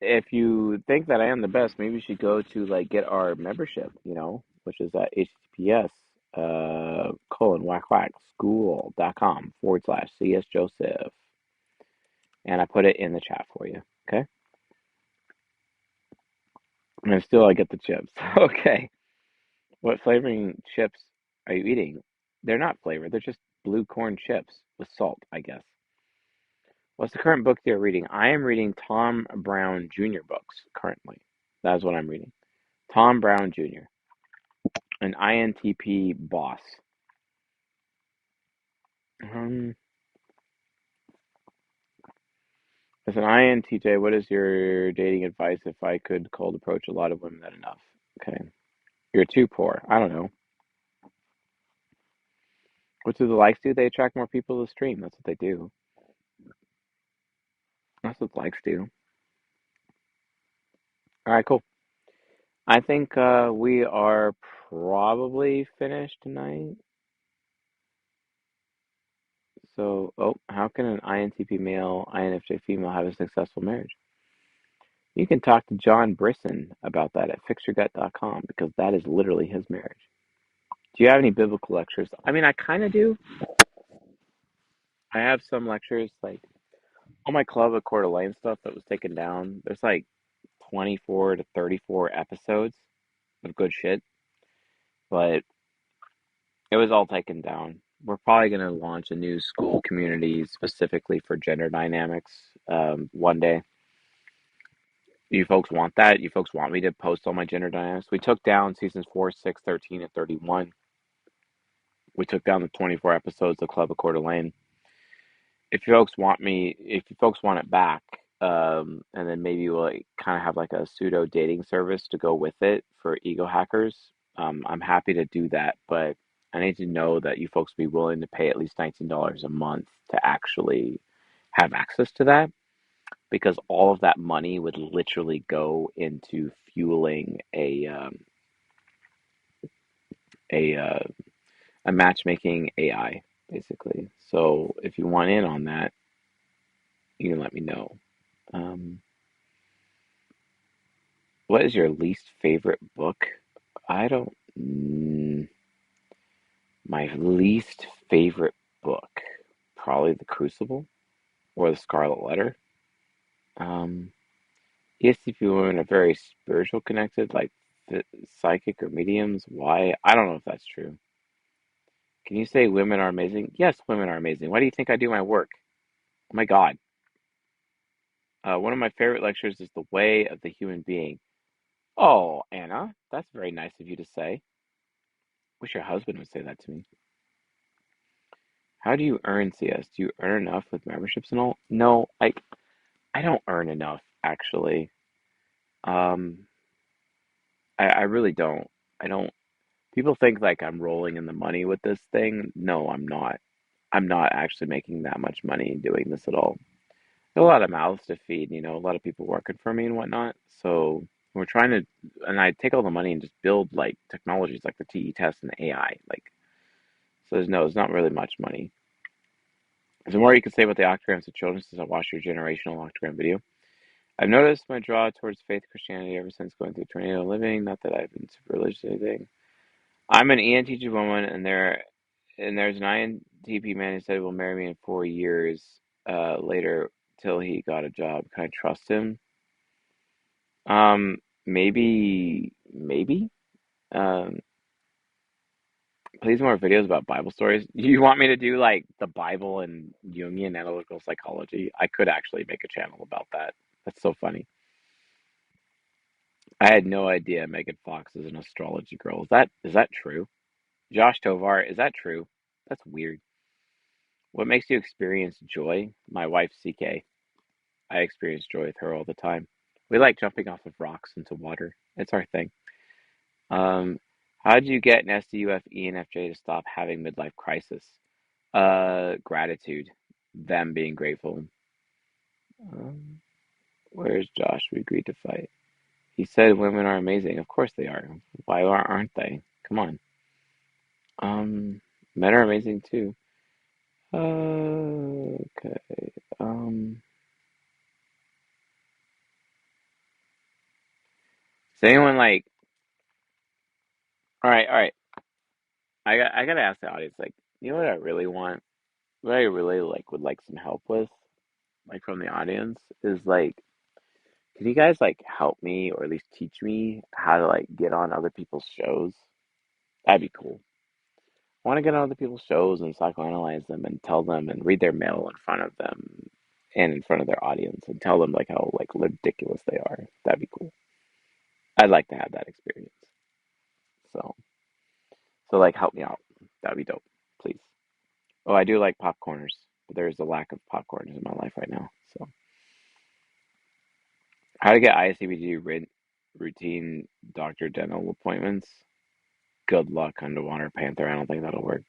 if you think that I am the best, maybe you should go to like get our membership, which is at https colon whack whack school.com/cs Joseph. And I put it in the chat for you. Okay. And still I get the chips. Okay. What flavoring chips are you eating? They're not flavored, they're just blue corn chips with salt, I guess. What's the current book you're reading? I am reading Tom Brown Jr. books currently. That's what I'm reading. Tom Brown Jr., an INTP boss. Um, as an INTJ, what is your dating advice if I could cold approach a lot of women that enough? Okay. You're too poor. I don't know. What do the likes do? They attract more people to the stream. That's what they do. That's what likes do. All right, cool. I think we are probably finished tonight. So, oh, how can an INTP male, INFJ female have a successful marriage? You can talk to John Brisson about that at fixyourgut.com because that is literally his marriage. Do you have any biblical lectures? I mean, I kind of do. I have some lectures like on my Club of Coeur d'Alene stuff that was taken down. There's like 24 to 34 episodes of good shit, but it was all taken down. We're probably going to launch a new school community specifically for gender dynamics one day. You folks want that? You folks want me to post all my gender dynamics? We took down seasons 4, 6, 13, and 31. We took down the 24 episodes of Club of Coeur d'Alene. If you folks want it back, and then maybe we'll like, kind of have like a pseudo dating service to go with it for ego hackers. I'm happy to do that, but I need to know that you folks be willing to pay at least $19 a month to actually have access to that, because all of that money would literally go into fueling a a matchmaking AI, basically. So if you want in on that, you can let me know. Um, what is your least favorite book? I don't. My least favorite book, probably The Crucible or The Scarlet Letter. Um, ESTP women are very spiritual connected, like psychic or mediums. Why? I don't know if that's true. Can you say women are amazing? Yes, women are amazing. Why do you think I do my work? Oh my God. One of my favorite lectures is The Way of the Human Being. Oh, Anna, that's very nice of you to say. Wish your husband would say that to me. How do you earn CS? Do you earn enough with memberships and all? No, I don't earn enough actually. Um, I really don't. I don't. People think like I'm rolling in the money with this thing. No, I'm not. I'm not actually making that much money doing this at all. A lot of mouths to feed, a lot of people working for me and whatnot. So we're trying to, and I take all the money and just build like technologies like the TE test and the AI. Like, so there's not really much money. The more you can say about the octograms of children since I watched your generational octogram video. I've noticed my draw towards faith Christianity ever since going through tornado living. Not that I've been super religious or anything. I'm an ENTJ woman, and there's an INTP man who said he will marry me in 4 years later till he got a job. Can I trust him? Maybe. Um, please more videos about Bible stories. You want me to do like the Bible and Jungian analytical psychology? I could actually make a channel about that. That's so funny. I had no idea Megan Fox is an astrology girl. Is that true? Josh Tovar, is that true? That's weird. What makes you experience joy? My wife CK. I experience joy with her all the time. We like jumping off of rocks into water. It's our thing. Um, how did you get an SDUF ENFJ to stop having midlife crisis? Gratitude. Them being grateful. Um, where's Josh? We agreed to fight. He said women are amazing. Of course they are. Why aren't they? Come on. Um, Men are amazing too. Okay. Is anyone like? All right. I gotta ask the audience. Like, you know what I really want? What I really like would like some help with, like from the audience, is like, can you guys like help me or at least teach me how to like get on other people's shows? That'd be cool. I want to get on other people's shows and psychoanalyze them and tell them and read their mail in front of them and in front of their audience and tell them like how like ridiculous they are. That'd be cool. I'd like to have that experience. So like help me out. That'd be dope, please. Oh, I do like popcorners, but there's a lack of popcorners in my life right now. So how to get ICBG routine doctor dental appointments? Good luck, Underwater Panther. I don't think that'll work.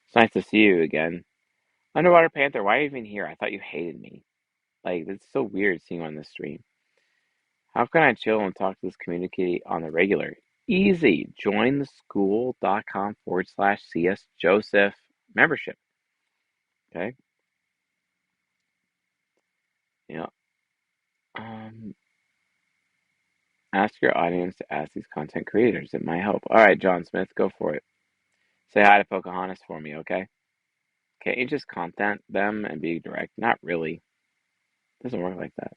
It's nice to see you again. Underwater Panther, why are you even here? I thought you hated me. Like, it's so weird seeing you on the stream. How can I chill and talk to this community on the regular? Easy. Join the school.com/CS Joseph membership. Okay. Yeah. Um, ask your audience to ask these content creators. It might help. All right, John Smith, go for it. Say hi to Pocahontas for me, okay? Can't you just content them and be direct? Not really. It doesn't work like that.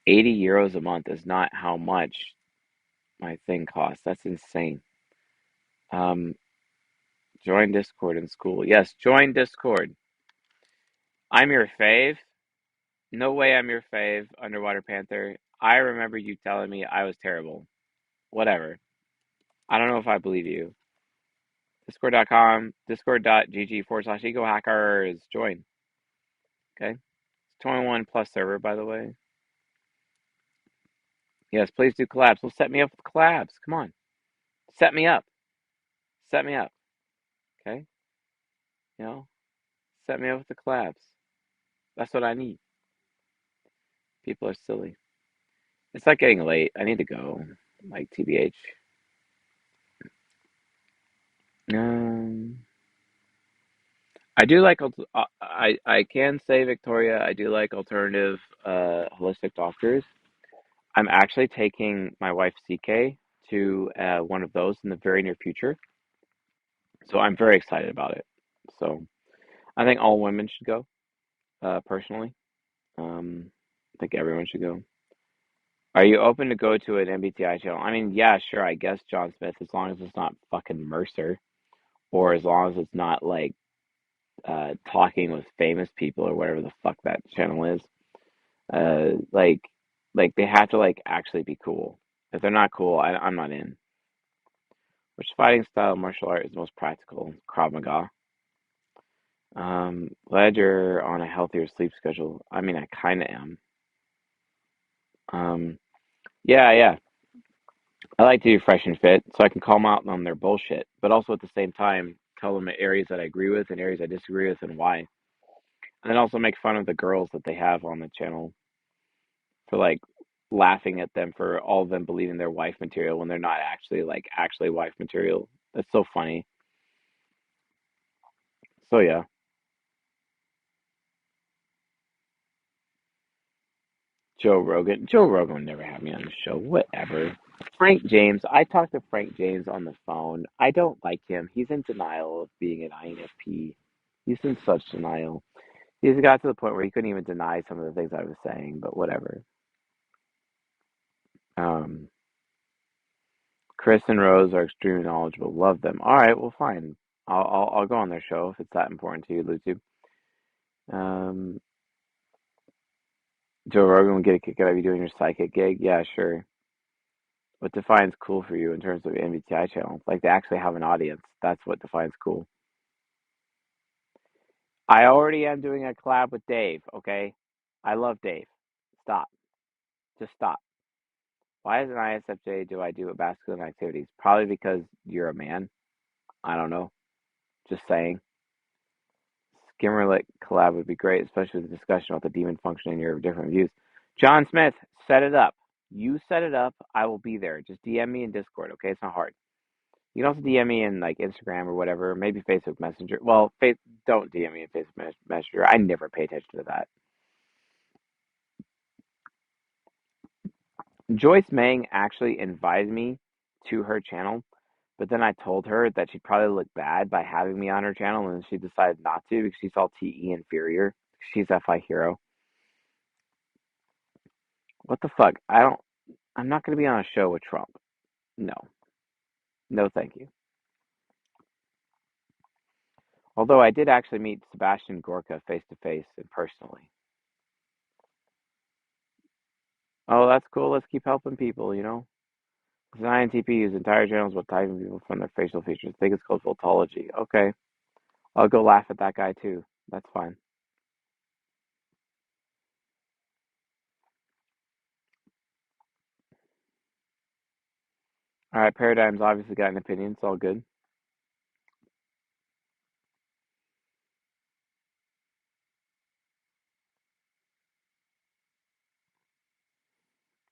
80 euros a month is not how much my thing costs. That's insane. Um, join Discord in school. Yes, join Discord. I'm your fave. No way I'm your fave, Underwater Panther. I remember you telling me I was terrible. Whatever. I don't know if I believe you. Discord.com, discord.gg/ego hackers. Join. Okay. It's 21 plus server, by the way. Yes, please do collabs. Well, set me up with collabs. Come on. Set me up. Set me up. Okay. You know, set me up with the collabs. That's what I need. People are silly. It's like getting late. I need to go. Like TBH. Um, I do like. I can say Victoria. I do like alternative holistic doctors. I'm actually taking my wife CK to one of those in the very near future. So I'm very excited about it. So I think all women should go. Personally, I think everyone should go. Are you open to go to an MBTI channel? I mean, yeah, sure. I guess John Smith, as long as it's not fucking Mercer, or as long as it's not like talking with famous people or whatever the fuck that channel is. Uh, like, like they have to like actually be cool. If they're not cool, I'm not in. Which fighting style of martial art is most practical? Krav Maga. Glad you're on a healthier sleep schedule. I mean, I kind of am. Um, yeah, yeah. I like to do fresh and fit, so I can call them out on their bullshit, but also at the same time tell them the areas that I agree with and areas I disagree with and why. And then also make fun of the girls that they have on the channel for like laughing at them for all of them believing they're wife material when they're not actually like actually wife material. That's so funny. So yeah, Joe Rogan. Joe Rogan would never have me on the show. Whatever. Frank James. I talked to Frank James on the phone. I don't like him. He's in denial of being an INFP. He's in such denial. He's got to the point where he couldn't even deny some of the things I was saying, but whatever. Um, Chris and Rose are extremely knowledgeable. Love them. All right, well, fine. I'll go on their show if it's that important to you, Lucy. Um, Joe Rogan will get a kick out of you doing your psychic gig. Yeah, sure. What defines cool for you in terms of MBTI channel? Like they actually have an audience. That's what defines cool. I already am doing a collab with Dave. Okay, I love Dave. Stop. Just stop. Why as an ISFJ do I do masculine activities? Probably because you're a man. I don't know. Just saying. Skimmerlick collab would be great, especially with the discussion about the demon function and your different views. John Smith, set it up. You set it up. I will be there. Just DM me in Discord, okay? It's not hard. You can also DM me in like Instagram or whatever, maybe Facebook Messenger. Well, don't DM me in Facebook Messenger. I never pay attention to that. Joyce Mang actually invited me to her channel, but then I told her that she'd probably look bad by having me on her channel, and she decided not to because she saw TE inferior. She's FI hero. What the fuck? I'm not going to be on a show with Trump. No. No, thank you. Although I did actually meet Sebastian Gorka face to face and personally. Oh, that's cool. Let's keep helping people. It's an INTP whose entire channel is about typing people from their facial features. I think it's called photology. Okay. I'll go laugh at that guy too. That's fine. All right, Paradigm's obviously got an opinion. It's all good.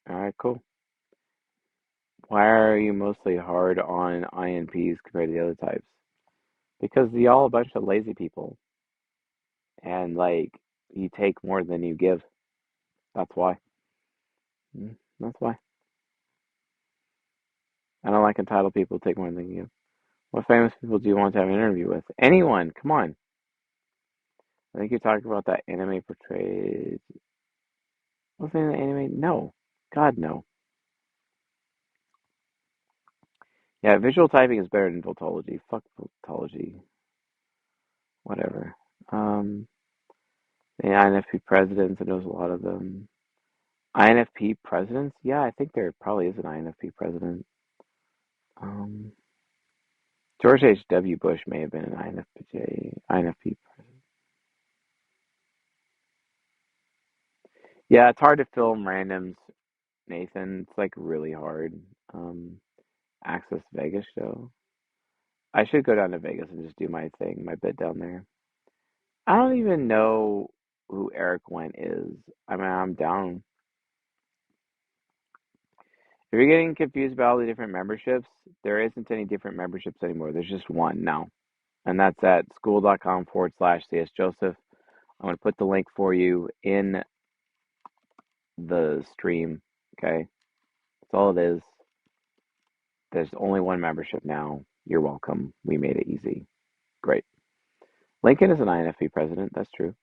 All right, cool. Why are you mostly hard on INPs compared to the other types? Because y'all a bunch of lazy people, and like you take more than you give. That's why. That's why. I don't like entitled people who take more than you give. What famous people do you want to have an interview with? Anyone? Come on. I think you're talking about that anime portrayed. What's the name of the anime? No. God, no. Yeah, visual typing is better than Voltology. Fuck Voltology. Whatever. Um, the INFP presidents, I know there's a lot of them. INFP presidents? Yeah, I think there probably is an INFP president. Um, George H.W. Bush may have been an INFP president. Yeah, it's hard to film randoms, Nathan. It's like really hard. Um, Access Vegas show. I should go down to Vegas and just do my thing, my bit down there. I don't even know who Eric Went is. I mean, I'm down. If you're getting confused about all the different memberships, there isn't any different memberships anymore. There's just one now. And that's at school.com/CS Joseph. I'm going to put the link for you in the stream. Okay. That's all it is. There's only one membership now. You're welcome. We made it easy. Great. Lincoln is an INFP president. That's true.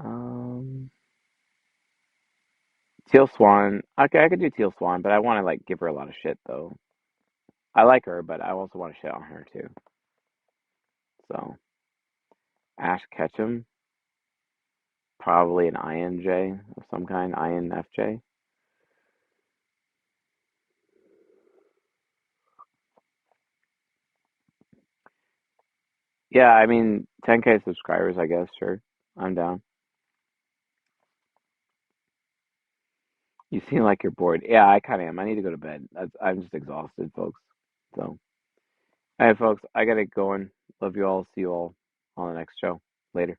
Um, Teal Swan. Okay, I could do Teal Swan, but I want to like give her a lot of shit though. I like her, but I also want to shit on her too. So Ash Ketchum, probably an INJ of some kind, INFJ. Yeah, I mean 10K subscribers, I guess. Sure, I'm down. You seem like you're bored. Yeah, I kind of am. I need to go to bed. I'm just exhausted, folks. So, all right, folks, I gotta go and love you all. See you all on the next show. Later.